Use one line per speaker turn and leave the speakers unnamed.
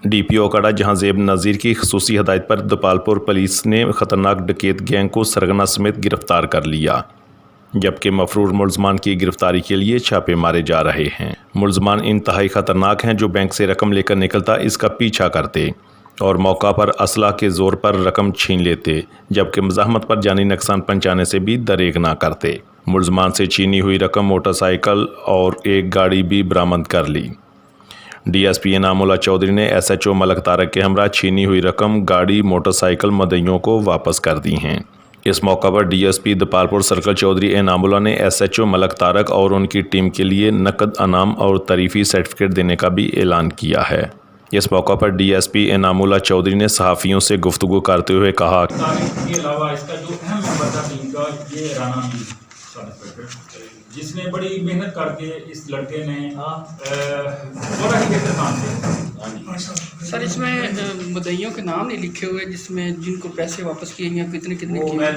DPO अखाड़ा जहांजेब नज़ीर की खसूसी हदायत पर दपालपुर पुलिस ने खतरनाक डकैत गैंग को सरगना समेत गिरफ्तार कर लिया, जबकि मफरूर मुलजमान की गिरफ्तारी के लिए छापे मारे जा रहे हैं। मुलजमान इंतहाई खतरनाक हैं, जो बैंक से रकम लेकर निकलता इसका पीछा करते और मौका पर असला के जोर पर रकम छीन लेते, जबकि मज़ाहमत पर जानी नुकसान पहुंचाने से भी दरेग ना करते। मुलजमान से छीनी हुई रकम, मोटरसाइकिल और एक गाड़ी भी बरामद कर ली। डीएसपी इनामुल्लाह चौधरी ने एसएचओ मलक तारक के हमरा छीनी हुई रकम, गाड़ी, मोटरसाइकिल मुद्दइयों को वापस कर दी हैं। इस मौका पर डीएसपी दपालपुर सर्कल चौधरी इनामुल्लाह ने एसएचओ मलक तारक और उनकी टीम के लिए नकद अनाम और तरीफ़ी सर्टिफिकेट देने का भी ऐलान किया है। इस मौका पर डीएसपी इनामुल्लाह चौधरी ने सहाफ़ियों से गुफ्तगू करते हुए कहा,
जिसने बड़ी मेहनत करके इस लड़के ने बड़ा ही बेहतर काम किया।
सर, इसमें मुद्दइयों के नाम नहीं लिखे हुए जिसमें जिनको पैसे वापस किए हैं, कितने किए।